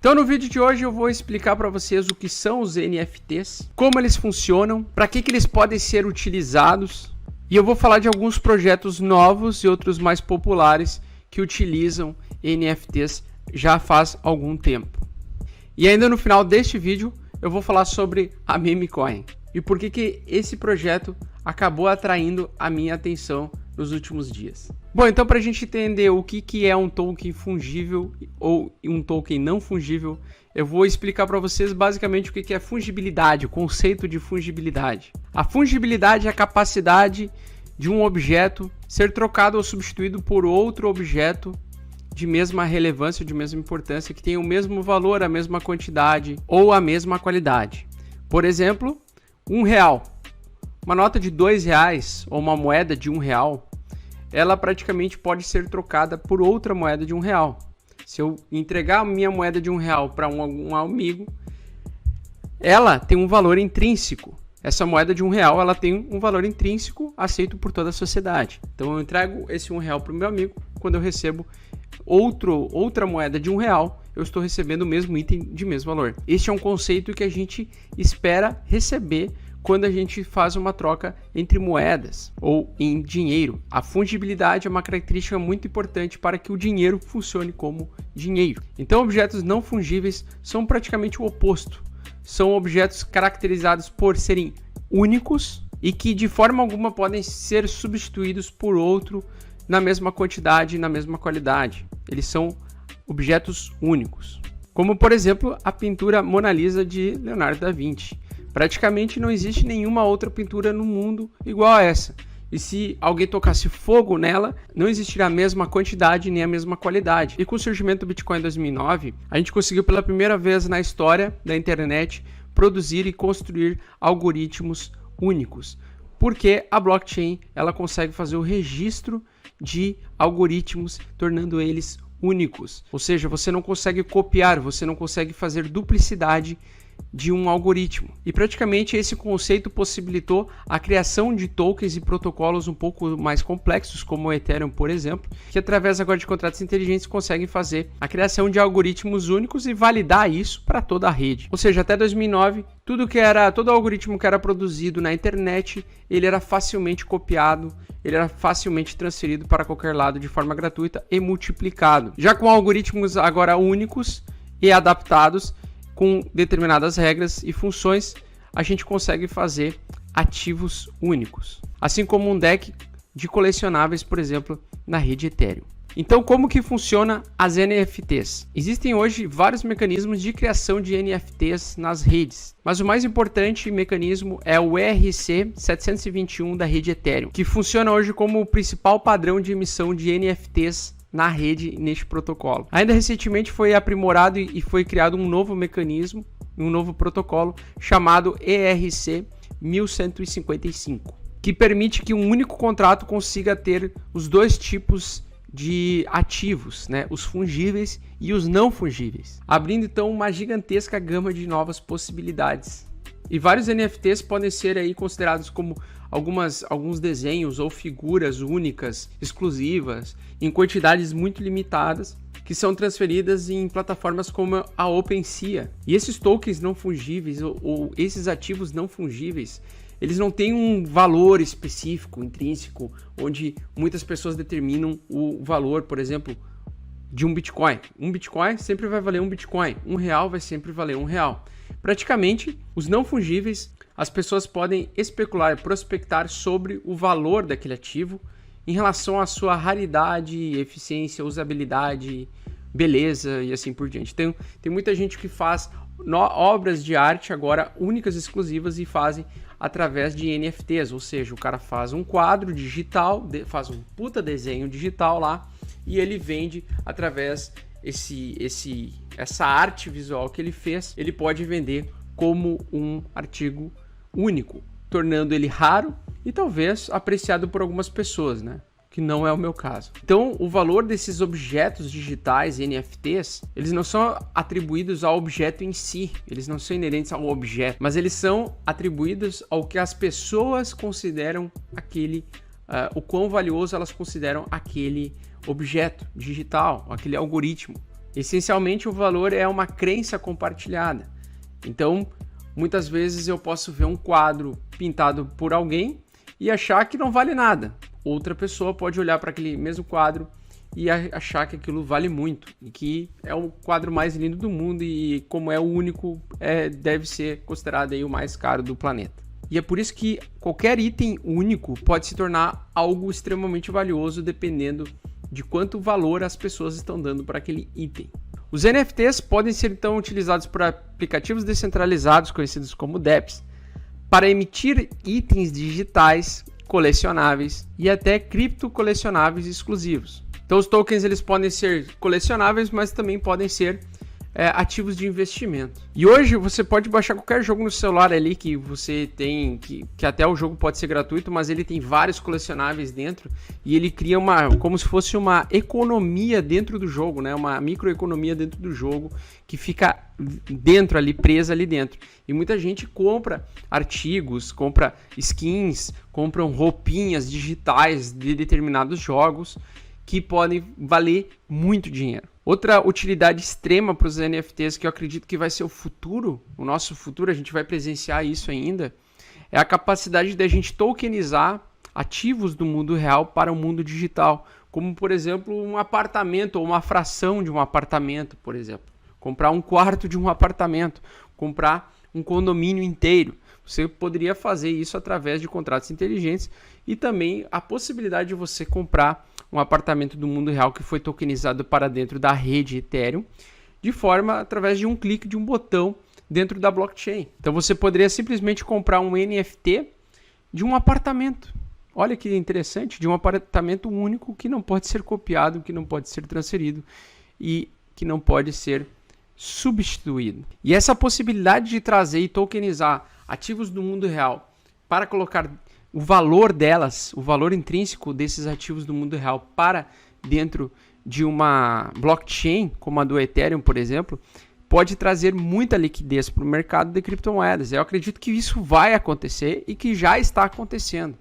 Então no vídeo de hoje eu vou explicar para vocês o que são os NFTs, como eles funcionam, para que eles podem ser utilizados, e eu vou falar de alguns projetos novos e outros mais populares que utilizam NFTs já faz algum tempo. E ainda no final deste vídeo eu vou falar sobre a Memecoin e por que esse projeto acabou atraindo a minha atenção nos últimos dias. Bom, então para a gente entender o que é um token fungível ou um token não fungível, eu vou explicar para vocês basicamente o que é fungibilidade, o conceito de fungibilidade. A fungibilidade é a capacidade de um objeto ser trocado ou substituído por outro objeto de mesma relevância, de mesma importância, que tenha o mesmo valor, a mesma quantidade ou a mesma qualidade. Por exemplo, R$1. Uma nota de R$2 ou uma moeda de R$1, ela praticamente pode ser trocada por outra moeda de R$1. Se eu entregar a minha moeda de R$1 para um amigo, ela tem um valor intrínseco. Essa moeda de R$1, ela tem um valor intrínseco aceito por toda a sociedade. Então eu entrego esse R$1 para o meu amigo, quando eu recebo outra moeda de R$1, eu estou recebendo o mesmo item de mesmo valor. Este é um conceito que a gente espera receber quando a gente faz uma troca entre moedas ou em dinheiro. A fungibilidade é uma característica muito importante para que o dinheiro funcione como dinheiro. Então, objetos não fungíveis são praticamente o oposto. São objetos caracterizados por serem únicos e que de forma alguma podem ser substituídos por outro na mesma quantidade e na mesma qualidade. Eles são objetos únicos. Como, por exemplo, a pintura Mona Lisa de Leonardo da Vinci. Praticamente não existe nenhuma outra pintura no mundo igual a essa. E se alguém tocasse fogo nela, não existirá a mesma quantidade nem a mesma qualidade. E com o surgimento do Bitcoin em 2009, a gente conseguiu pela primeira vez na história da internet produzir e construir algoritmos únicos. Porque a blockchain ela consegue fazer o registro de algoritmos, tornando eles únicos. Ou seja, você não consegue copiar, você não consegue fazer duplicidade de um algoritmo. E praticamente esse conceito possibilitou a criação de tokens e protocolos um pouco mais complexos, como o Ethereum, por exemplo, que através agora de contratos inteligentes conseguem fazer a criação de algoritmos únicos e validar isso para toda a rede. Ou seja, até 2009, todo algoritmo que era produzido na internet, ele era facilmente copiado, ele era facilmente transferido para qualquer lado de forma gratuita e multiplicado. Já com algoritmos agora únicos e adaptados, com determinadas regras e funções, a gente consegue fazer ativos únicos, assim como um deck de colecionáveis, por exemplo, na rede Ethereum. Então, como que funciona as NFTs? Existem hoje vários mecanismos de criação de NFTs nas redes, mas o mais importante mecanismo é o ERC-721 da rede Ethereum, que funciona hoje como o principal padrão de emissão de NFTs na rede neste protocolo. Ainda recentemente foi aprimorado e foi criado um novo mecanismo, um novo protocolo chamado ERC-1155, que permite que um único contrato consiga ter os dois tipos de ativos, né? Os fungíveis e os não fungíveis, abrindo então uma gigantesca gama de novas possibilidades. E vários NFTs podem ser aí considerados como alguns desenhos ou figuras únicas, exclusivas, em quantidades muito limitadas, que são transferidas em plataformas como a OpenSea. E esses tokens não fungíveis ou esses ativos não fungíveis, eles não têm um valor específico, intrínseco, onde muitas pessoas determinam o valor, por exemplo, de um Bitcoin. Um Bitcoin sempre vai valer um Bitcoin. R$1 vai sempre valer R$1. Praticamente, os não fungíveis, as pessoas podem especular e prospectar sobre o valor daquele ativo em relação à sua raridade, eficiência, usabilidade, beleza e assim por diante. Tem muita gente que faz obras de arte agora únicas, exclusivas e fazem através de NFTs, ou seja, o cara faz um quadro digital, faz um puta desenho digital lá e ele vende através essa arte visual que ele fez, ele pode vender como um artigo único, tornando ele raro e talvez apreciado por algumas pessoas, né? Que não é o meu caso. Então, o valor desses objetos digitais, NFTs, eles não são atribuídos ao objeto em si, eles não são inerentes ao objeto, mas eles são atribuídos ao que as pessoas consideram o quão valioso elas consideram aquele objeto digital, aquele algoritmo, Essencialmente, o valor é uma crença compartilhada. Então, muitas vezes eu posso ver um quadro pintado por alguém e achar que não vale nada. Outra pessoa pode olhar para aquele mesmo quadro e achar que aquilo vale muito, e que é o quadro mais lindo do mundo e, como é o único, deve ser considerado aí o mais caro do planeta. E é por isso que qualquer item único pode se tornar algo extremamente valioso, dependendo de quanto valor as pessoas estão dando para aquele item. Os NFTs podem ser então utilizados por aplicativos descentralizados, conhecidos como dApps, para emitir itens digitais, colecionáveis e até criptocolecionáveis exclusivos. Então os tokens eles podem ser colecionáveis, mas também podem ser ativos de investimento. E hoje você pode baixar qualquer jogo no celular ali que você tem, que até o jogo pode ser gratuito, mas ele tem vários colecionáveis dentro e ele cria como se fosse uma economia dentro do jogo, né? Uma microeconomia dentro do jogo que fica dentro ali, presa ali dentro. E muita gente compra artigos, compra skins, compram roupinhas digitais de determinados jogos que podem valer muito dinheiro. Outra utilidade extrema para os NFTs, que eu acredito que vai ser o futuro, o nosso futuro, a gente vai presenciar isso ainda, é a capacidade de a gente tokenizar ativos do mundo real para o mundo digital, como, por exemplo, um apartamento ou uma fração de um apartamento, por exemplo. Comprar um quarto de um apartamento, comprar um condomínio inteiro. Você poderia fazer isso através de contratos inteligentes e também a possibilidade de você comprar um apartamento do mundo real que foi tokenizado para dentro da rede Ethereum, de forma através de um clique de um botão dentro da blockchain. Então você poderia simplesmente comprar um NFT de um apartamento. Olha que interessante, de um apartamento único que não pode ser copiado, que não pode ser transferido e que não pode ser substituído. E essa possibilidade de trazer e tokenizar ativos do mundo real para colocar o valor delas, o valor intrínseco desses ativos do mundo real para dentro de uma blockchain, como a do Ethereum, por exemplo, pode trazer muita liquidez para o mercado de criptomoedas. Eu acredito que isso vai acontecer e que já está acontecendo.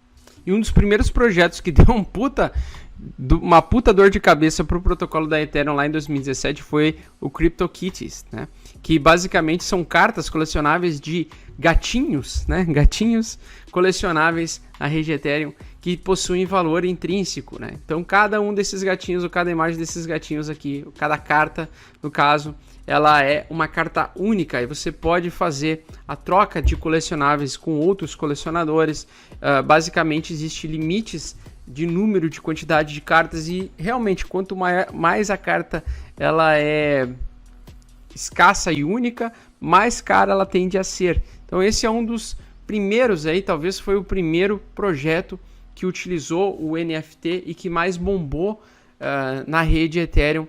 E um dos primeiros projetos que deu uma puta dor de cabeça para o protocolo da Ethereum lá em 2017 foi o CryptoKitties, né? Que basicamente são cartas colecionáveis de gatinhos, né? Gatinhos colecionáveis na rede Ethereum que possuem valor intrínseco, né? Então cada um desses gatinhos, ou cada imagem desses gatinhos aqui, cada carta, no caso, ela é uma carta única e você pode fazer a troca de colecionáveis com outros colecionadores. Basicamente existe limites de número, de quantidade de cartas e realmente quanto mais a carta ela é escassa e única, mais cara ela tende a ser. Então esse é um dos primeiros aí, talvez foi o primeiro projeto que utilizou o NFT e que mais bombou na rede Ethereum,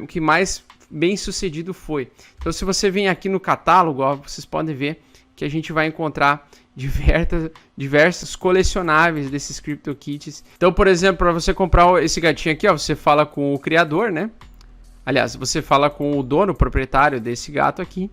que mais bem sucedido foi. Então se você vem aqui no catálogo, ó, vocês podem ver que a gente vai encontrar diversos colecionáveis desses CryptoKitties. Então, por exemplo, para você comprar esse gatinho aqui, ó, você fala com o criador, né? Aliás, você fala com o dono, o proprietário desse gato aqui,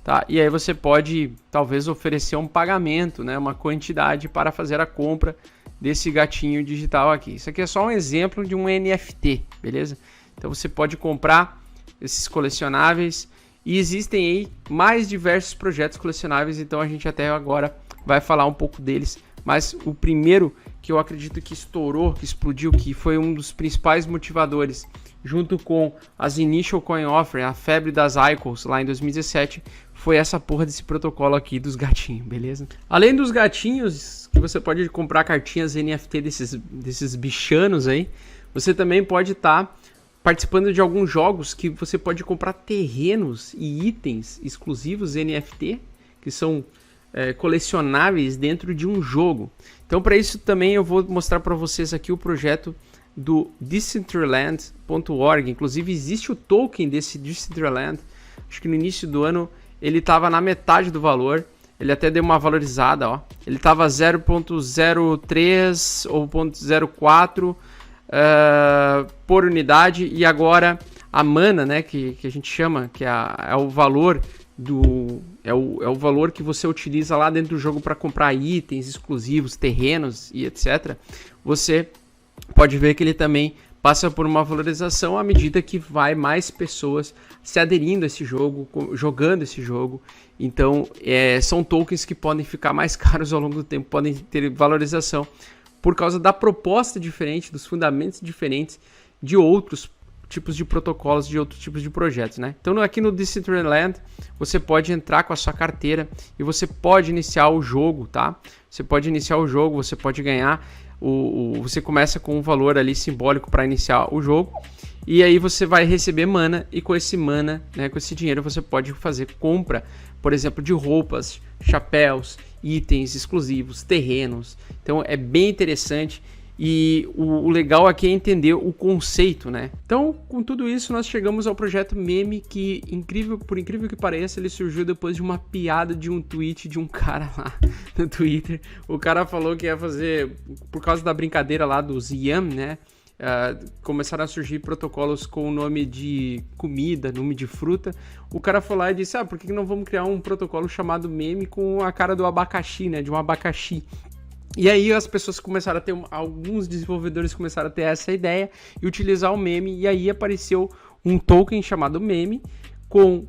tá? E aí você pode, talvez, oferecer um pagamento, né? Uma quantidade para fazer a compra desse gatinho digital aqui. Isso aqui é só um exemplo de um NFT, beleza? Então você pode comprar esses colecionáveis e existem aí mais diversos projetos colecionáveis, então a gente até agora vai falar um pouco deles, mas o primeiro que eu acredito que estourou, que explodiu, que foi um dos principais motivadores, junto com as Initial Coin Offering, a febre das ICOs lá em 2017, foi essa porra desse protocolo aqui dos gatinhos, beleza? Além dos gatinhos, que você pode comprar cartinhas NFT desses bichanos aí, você também pode estar participando de alguns jogos que você pode comprar terrenos e itens exclusivos NFT, que são colecionáveis dentro de um jogo. Então, para isso também eu vou mostrar para vocês aqui o projeto do Decentraland.org. Inclusive existe o token desse Decentraland. Acho que no início do ano ele estava na metade do valor. Ele até deu uma valorizada, ó. Ele estava 0.03 ou 0.04 por unidade, e agora a mana, né, que a gente chama, que é o valor é o valor que você utiliza lá dentro do jogo para comprar itens exclusivos, terrenos e etc. Você pode ver que ele também passa por uma valorização à medida que vai mais pessoas se aderindo a esse jogo, jogando esse jogo. Então, são tokens que podem ficar mais caros ao longo do tempo, podem ter valorização por causa da proposta diferente, dos fundamentos diferentes de outros tipos de protocolos, de outros tipos de projetos, né? Então, aqui no Decentraland, você pode entrar com a sua carteira e você pode iniciar o jogo, tá? Você pode iniciar o jogo, você pode ganhar... Você começa com um valor ali simbólico para iniciar o jogo e aí você vai receber mana e com esse mana, né, com esse dinheiro você pode fazer compra, por exemplo, de roupas, chapéus, itens exclusivos, terrenos. Então é bem interessante e o legal aqui é entender o conceito, né? Então, com tudo isso, nós chegamos ao projeto Meme, que, por incrível que pareça, ele surgiu depois de uma piada de um tweet de um cara lá no Twitter. O cara falou que ia fazer, por causa da brincadeira lá dos Yam, né? Começaram a surgir protocolos com o nome de comida, nome de fruta. O cara foi lá e disse, por que não vamos criar um protocolo chamado Meme com a cara do abacaxi, né? De um abacaxi. E aí as pessoas começaram a ter, alguns desenvolvedores começaram a ter essa ideia e utilizar o meme, e aí apareceu um token chamado meme com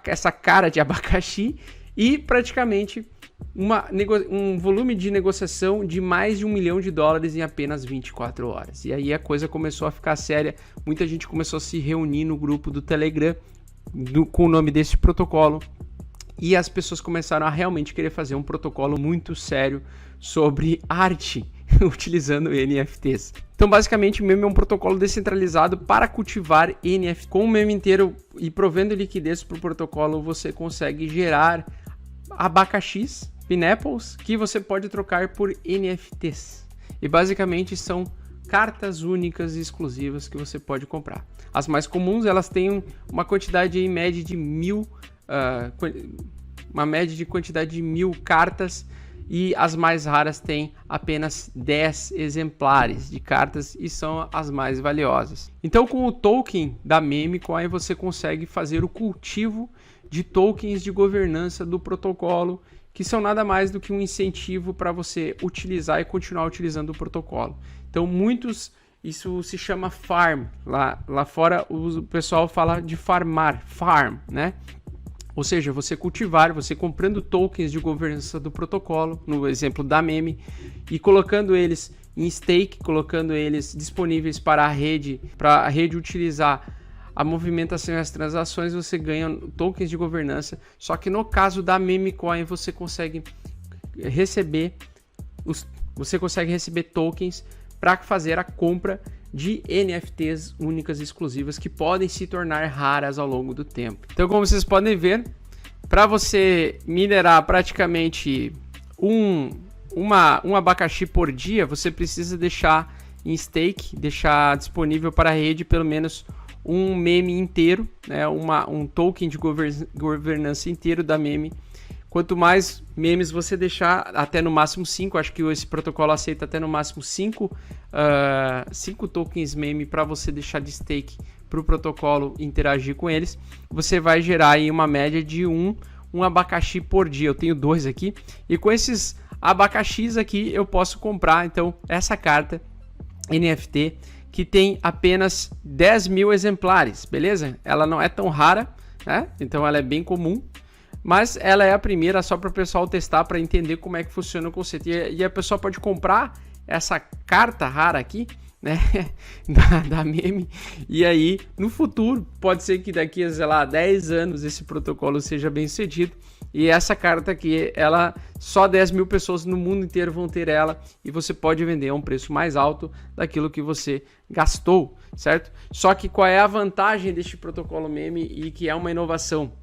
essa cara de abacaxi e praticamente um volume de negociação de mais de $1 milhão em apenas 24 horas. E aí a coisa começou a ficar séria, muita gente começou a se reunir no grupo do Telegram com o nome desse protocolo. E as pessoas começaram a realmente querer fazer um protocolo muito sério sobre arte, utilizando NFTs. Então, basicamente, o meme é um protocolo descentralizado para cultivar NFT. Com o meme inteiro e provendo liquidez para o protocolo, você consegue gerar abacaxis, pineapples, que você pode trocar por NFTs. E basicamente são cartas únicas e exclusivas que você pode comprar. As mais comuns, elas têm uma quantidade em média de 1.000 uma média de quantidade de 1.000 cartas e as mais raras têm apenas 10 exemplares de cartas e são as mais valiosas. Então, com o token da Memecoin você consegue fazer o cultivo de tokens de governança do protocolo, que são nada mais do que um incentivo para você utilizar e continuar utilizando o protocolo. Então, isso se chama farm. Lá fora o pessoal fala de farm, né? Ou seja, você cultivar, você comprando tokens de governança do protocolo, no exemplo da Meme, e colocando eles em stake, colocando eles disponíveis para a rede utilizar a movimentação e as transações, você ganha tokens de governança. Só que no caso da Memecoin, você consegue receber tokens para fazer a compra de NFTs únicas e exclusivas que podem se tornar raras ao longo do tempo. Então, como vocês podem ver, para você minerar praticamente um abacaxi por dia, você precisa deixar em stake, deixar disponível para a rede pelo menos um meme inteiro, né, um token de governança inteiro da meme. Quanto mais memes você deixar, até no máximo 5, acho que esse protocolo aceita até no máximo 5 tokens meme para você deixar de stake para o protocolo interagir com eles, você vai gerar aí uma média de um abacaxi por dia. Eu tenho 2 aqui, e com esses abacaxis aqui eu posso comprar então essa carta NFT que tem apenas 10.000 exemplares, beleza? Ela não é tão rara, né? Então ela é bem comum, mas ela é a primeira só para o pessoal testar, para entender como é que funciona o conceito. E a pessoa pode comprar essa carta rara aqui, né, da meme, e aí no futuro pode ser que daqui a, sei lá, 10 anos esse protocolo seja bem sucedido, e essa carta aqui, ela só 10.000 pessoas no mundo inteiro vão ter ela, e você pode vender a um preço mais alto daquilo que você gastou, certo? Só que qual é a vantagem deste protocolo meme, e que é uma inovação?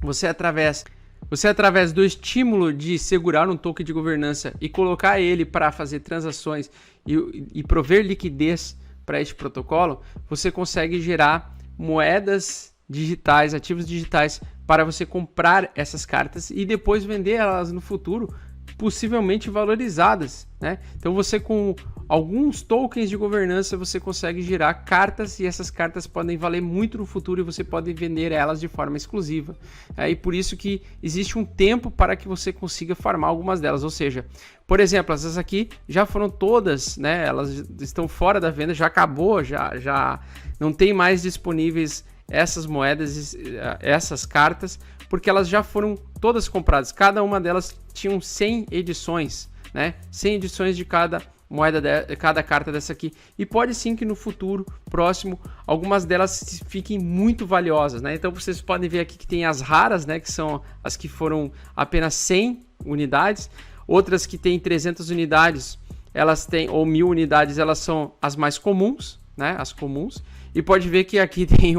Você através do estímulo de segurar um token de governança e colocar ele para fazer transações e prover liquidez para este protocolo, você consegue gerar moedas digitais, ativos digitais, para você comprar essas cartas e depois vender elas no futuro possivelmente valorizadas, né? Então você com alguns tokens de governança você consegue girar cartas e essas cartas podem valer muito no futuro e você pode vender elas de forma exclusiva. E por isso que existe um tempo para que você consiga farmar algumas delas, ou seja, por exemplo, essas aqui já foram todas, né? Elas estão fora da venda, já acabou, já não tem mais disponíveis essas moedas, essas cartas, porque elas já foram todas compradas. Cada uma delas tinham 100 edições, né? 100 edições de cada moeda, cada carta dessa aqui. E pode sim que no futuro próximo algumas delas fiquem muito valiosas, né? Então vocês podem ver aqui que tem as raras, né? Que são as que foram apenas 100 unidades. Outras que têm 300 unidades, elas têm, ou 1000 unidades, elas são as mais comuns, né? As comuns. E pode ver que aqui tem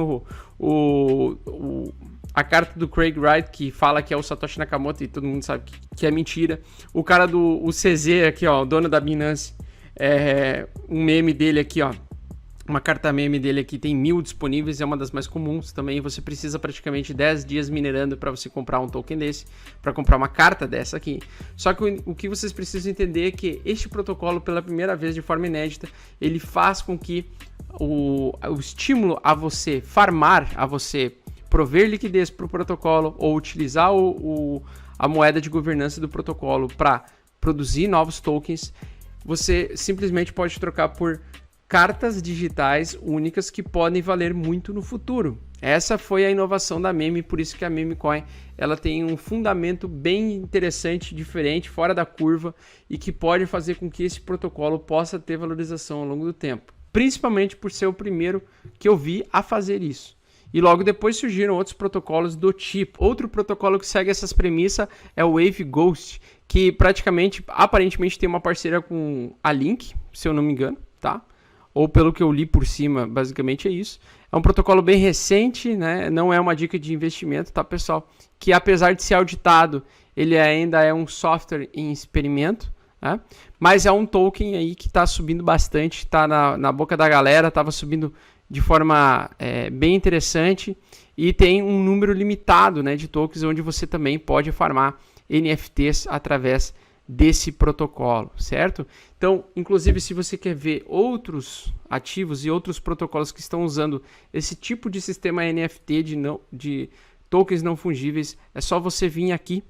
a carta do Craig Wright, que fala que é o Satoshi Nakamoto, e todo mundo sabe que é mentira. O cara do CZ aqui, ó, o dono da Binance, um meme dele aqui, ó, uma carta meme dele aqui, tem 1000 disponíveis, é uma das mais comuns também. Você precisa praticamente 10 dias minerando para você comprar um token desse, para comprar uma carta dessa aqui. Só que o que vocês precisam entender é que este protocolo, pela primeira vez de forma inédita, ele faz com que o estímulo a você farmar, a você prover liquidez para o protocolo ou utilizar a moeda de governança do protocolo para produzir novos tokens, você simplesmente pode trocar por cartas digitais únicas que podem valer muito no futuro. Essa foi a inovação da Meme, por isso que a Memecoin ela tem um fundamento bem interessante, diferente, fora da curva e que pode fazer com que esse protocolo possa ter valorização ao longo do tempo. Principalmente por ser o primeiro que eu vi a fazer isso. E logo depois surgiram outros protocolos do tipo. Outro protocolo que segue essas premissas é o Wave Ghost, que praticamente, aparentemente tem uma parceria com a Link, se eu não me engano, tá? Ou pelo que eu li por cima, basicamente é isso. É um protocolo bem recente, né? Não é uma dica de investimento, tá, pessoal? Que apesar de ser auditado, ele ainda é um software em experimento, né? Mas é um token aí que está subindo bastante, está na boca da galera, estava subindo de forma bem interessante e tem um número limitado, né, de tokens onde você também pode farmar NFTs através desse protocolo, certo? Então, inclusive, se você quer ver outros ativos e outros protocolos que estão usando esse tipo de sistema NFT de tokens não fungíveis, é só você vir aqui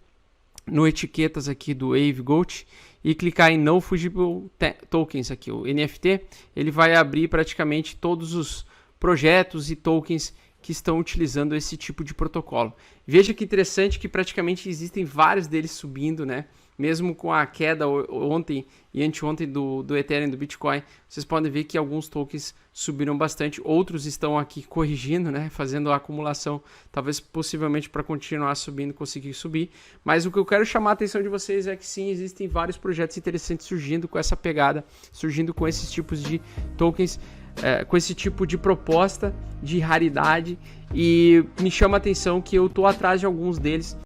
no etiquetas aqui do Wave Gold e clicar em No Fungible Tokens aqui, o NFT, ele vai abrir praticamente todos os projetos e tokens que estão utilizando esse tipo de protocolo. Veja que interessante que praticamente existem vários deles subindo, né? Mesmo com a queda ontem e anteontem do Ethereum e do Bitcoin, vocês podem ver que alguns tokens subiram bastante, outros estão aqui corrigindo, né? Fazendo a acumulação, talvez possivelmente para continuar subindo, conseguir subir. Mas o que eu quero chamar a atenção de vocês é que sim, existem vários projetos interessantes surgindo com essa pegada, surgindo com esses tipos de tokens, com esse tipo de proposta de raridade, e me chama a atenção que eu estou atrás de alguns deles.